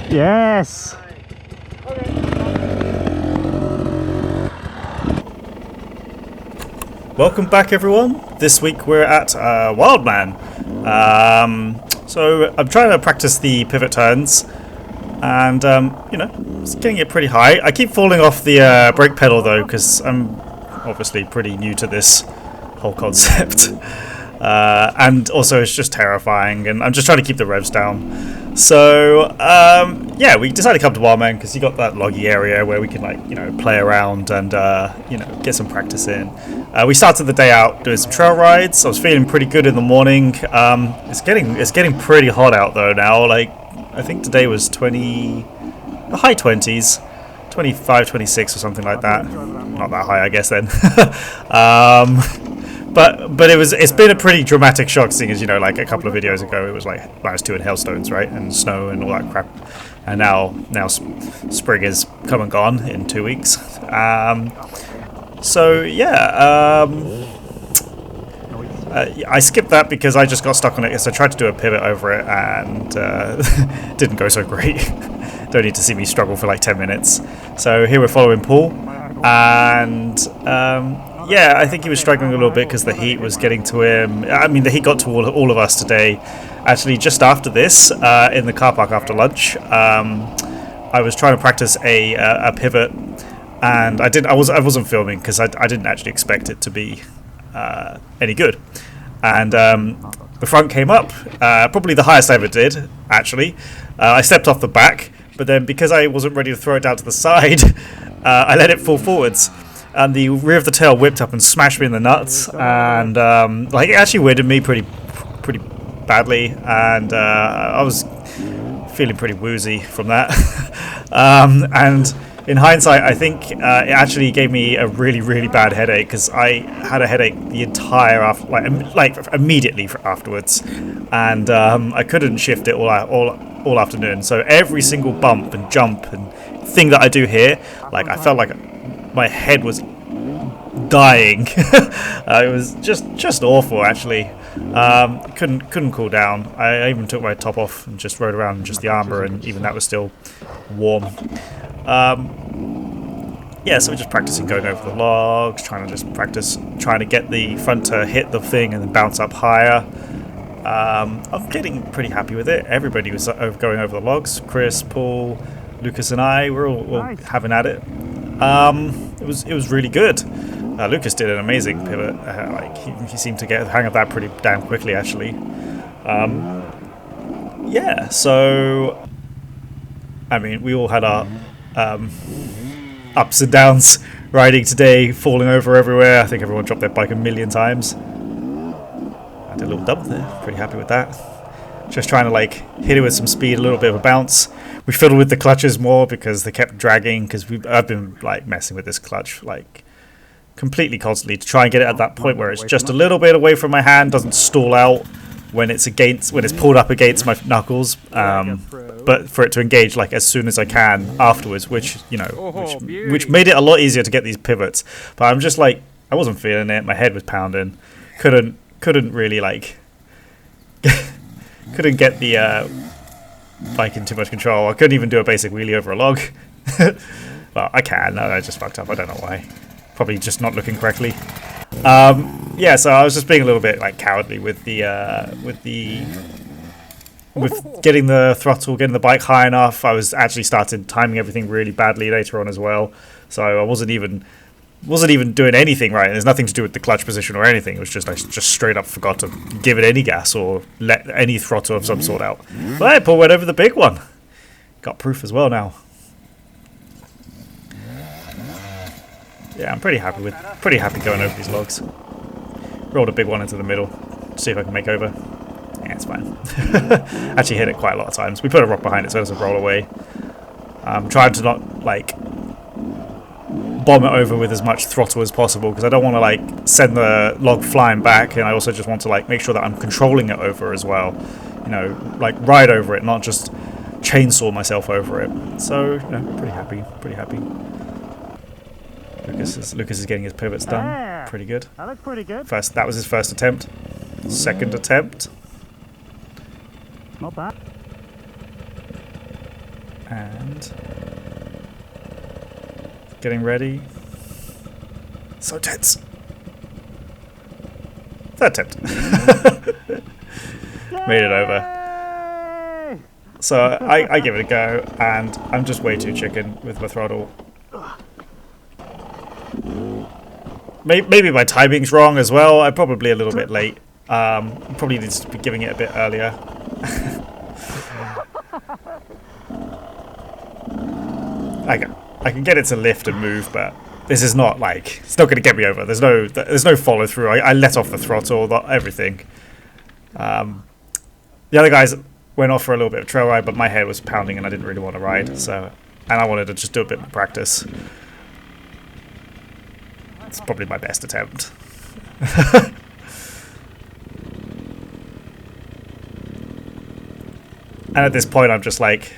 Yes! Welcome back, everyone. This week we're at Wildman. So I'm trying to practice the pivot turns, and you know, it's getting it pretty high. I keep falling off the brake pedal though, because I'm obviously pretty new to this whole concept. And also it's just terrifying, and I'm just trying to keep the revs down. So yeah, we decided to come to Wildman because you got that loggy area where we can, like, you know, play around and you know, get some practice in. We started the day out doing some trail rides. I was feeling pretty good in the morning. It's getting pretty hot out though now. Like, I think today was the high 20s, 25, 26 or something like that. Not that high, I guess then. But it's been a pretty dramatic shock, seeing as, you know, like a couple of videos ago it was like -2 and hailstones, right, and snow and all that crap, and now spring is come and gone in 2 weeks. So yeah, I skipped that because I just got stuck on it because I tried to do a pivot over it and didn't go so great. Don't need to see me struggle for like 10 minutes. So here we're following Paul, and yeah, I think he was struggling a little bit because the heat was getting to him. I mean, the heat got to all of us today. Actually, just after this, in the car park after lunch, I was trying to practice a pivot, and I wasn't filming because I didn't actually expect it to be any good. And the front came up, probably the highest I ever did. Actually, I stepped off the back, but then because I wasn't ready to throw it down to the side, I let it fall forwards. And the rear of the tail whipped up and smashed me in the nuts, and like, it actually weirded me pretty badly, and I was feeling pretty woozy from that. And in hindsight, I think it actually gave me a really bad headache, because I had a headache the entire like immediately afterwards, and I couldn't shift it all afternoon. So every single bump and jump and thing that I do here, like, I felt like my head was dying. It was just awful, actually. Couldn't cool down. I even took my top off and just rode around in just the armor, and even that was still warm. Yeah, so we're just practicing going over the logs, trying to get the front to hit the thing and then bounce up higher. I'm getting pretty happy with it. Everybody was going over the logs. Chris, Paul, Lucas and I were all having at it. It was really good. Lucas did an amazing pivot. Like, he seemed to get the hang of that pretty damn quickly, actually. Yeah, so I mean, we all had our ups and downs riding today, falling over everywhere. I think everyone dropped their bike a million times. I did a little double there. Pretty happy with that. Just trying to, like, hit it with some speed, a little bit of a bounce. We fiddled with the clutches more because they kept dragging, because I've been, like, messing with this clutch, like, completely constantly to try and get it at that point where it's just a little bit away from my hand, doesn't stall out when it's pulled up against my knuckles, but for it to engage, like, as soon as I can afterwards, which, you know, which made it a lot easier to get these pivots. But I'm just, like, I wasn't feeling it. My head was pounding. Couldn't really, like, couldn't get the bike in too much control. I couldn't even do a basic wheelie over a log. Well, I can. No, I just fucked up. I don't know why. Probably just not looking correctly. Yeah, so I was just being a little bit, like, cowardly with getting the throttle, getting the bike high enough. I was actually started timing everything really badly later on as well. So I wasn't even doing anything right. There's nothing to do with the clutch position or anything. It was just, I just straight up forgot to give it any gas or let any throttle of some sort out. But I pulled over the big one. Got proof as well now. Yeah, I'm pretty happy going over these logs. Rolled a big one into the middle, see if I can make over. Yeah, it's fine. Actually hit it quite a lot of times. We put a rock behind it so it doesn't roll away. I'm trying to not, like, bomb it over with as much throttle as possible, because I don't want to, like, send the log flying back, and I also just want to, like, make sure that I'm controlling it over as well. You know, like, ride over it, not just chainsaw myself over it. So, you know, pretty happy. Lucas is getting his pivots done. Pretty good. That looks pretty good. That was his first attempt. Second attempt. Not bad. And getting ready. So tense. Third attempt. Made it over. So I give it a go, and I'm just way too chicken with my throttle. Maybe my timing's wrong as well. I'm probably a little bit late. Probably needs to be giving it a bit earlier. I can get it to lift and move, but this is not like, it's not going to get me over. There's no follow through. I let off the throttle, everything. The other guys went off for a little bit of trail ride, but my head was pounding and I didn't really want to ride. So, and I wanted to just do a bit of practice. It's probably my best attempt. And at this point, I'm just like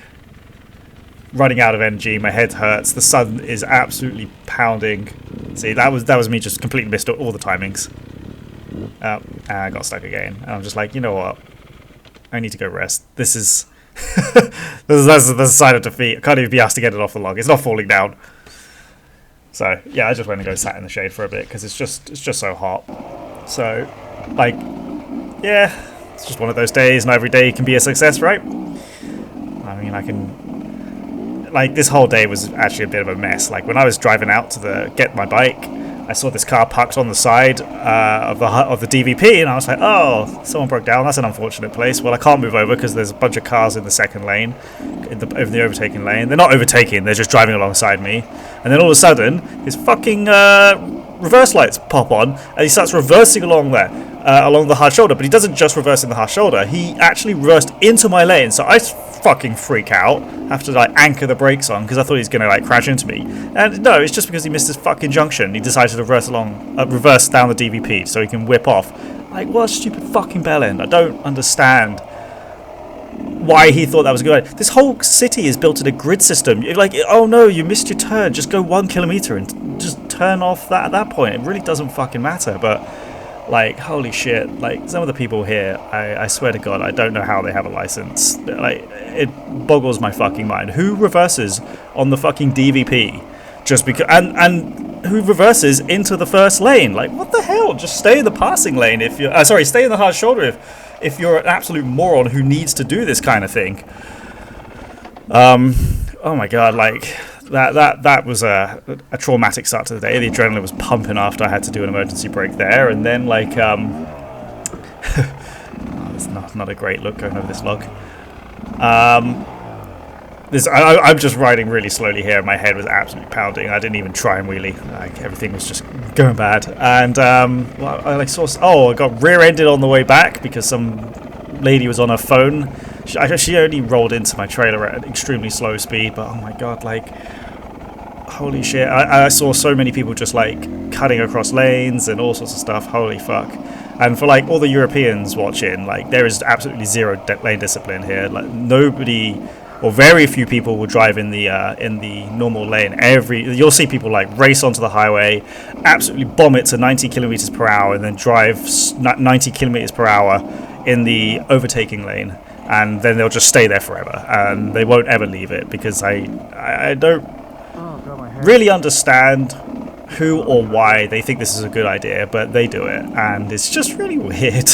running out of energy. My head hurts. The sun is absolutely pounding. See, that was me just completely missed all the timings. And I got stuck again. And I'm just like, you know what? I need to go rest. This is that's the sign of defeat. I can't even be asked to get it off the log. It's not falling down. So yeah, I just went and go sat in the shade for a bit because it's just so hot. So like, yeah, it's just one of those days. Not every day can be a success, right? I mean, I can, like, this whole day was actually a bit of a mess. Like when I was driving out to get my bike, I saw this car parked on the side of the DVP, and I was like, oh, someone broke down. That's an unfortunate place. Well, I can't move over because there's a bunch of cars in the second lane, in the overtaking lane. They're not overtaking; they're just driving alongside me. And then all of a sudden, his fucking reverse lights pop on, and he starts reversing along there, along the hard shoulder. But he doesn't just reverse in the hard shoulder; he actually reversed into my lane. So I fucking freak out, have to like anchor the brakes on because I thought he was gonna like crash into me. And no, it's just because he missed his fucking junction. He decided to reverse down the DVP so he can whip off. Like, what a stupid fucking bellend. I don't understand why he thought that was a good idea. This whole city is built in a grid system. You're like, oh no, you missed your turn. Just go 1 kilometer and just turn off that at that point. It really doesn't fucking matter. But like, holy shit, like some of the people here, I swear to God, I don't know how they have a license. Like, it boggles my fucking mind. Who reverses on the fucking DVP just because, and who reverses into the first lane? Like, what the hell? Just stay in the passing lane if you're, stay in the hard shoulder if you're an absolute moron who needs to do this kind of thing. Oh my God, like, that was a traumatic start to the day. The adrenaline was pumping after I had to do an emergency brake there, and then like it's not a great look going over this log. I'm just riding really slowly here. My head was absolutely pounding. I didn't even try and wheelie. Like, everything was just going bad. And I got rear-ended on the way back because some lady was on her phone. She only rolled into my trailer at an extremely slow speed, but oh my God, like, holy shit. I saw so many people just like cutting across lanes and all sorts of stuff. Holy fuck. And for like all the Europeans watching, like, there is absolutely zero lane discipline here. Like, nobody or very few people will drive in the normal lane. You'll see people like race onto the highway, absolutely bomb it to 90 kilometers per hour, and then drive 90 kilometers per hour in the overtaking lane, and then they'll just stay there forever, and they won't ever leave it because I don't really understand who or why they think this is a good idea, but they do it, and it's just really weird,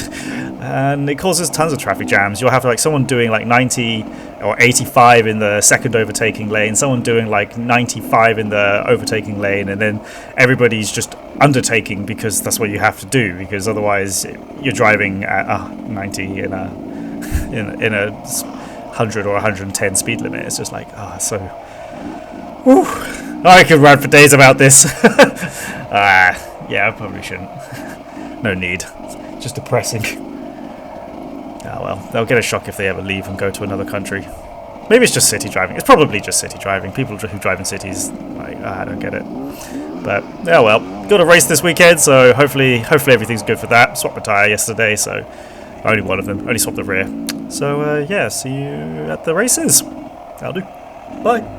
and it causes tons of traffic jams. You'll have like someone doing like 90 or 85 in the second overtaking lane, someone doing like 95 in the overtaking lane, and then everybody's just undertaking because that's what you have to do, because otherwise you're driving at 90 in a 100 or 110 speed limit. It's just like, so whew. I could rant for days about this. Yeah, I probably shouldn't. No need. It's just depressing. Ah, well, they'll get a shock if they ever leave and go to another country. Maybe it's just city driving. It's probably just city driving. People who drive in cities, like, I don't get it. But yeah, well, got a race this weekend, so hopefully everything's good for that. Swapped my tyre yesterday, so only one of them. Only swapped the rear. So yeah, see you at the races. That'll do. Bye.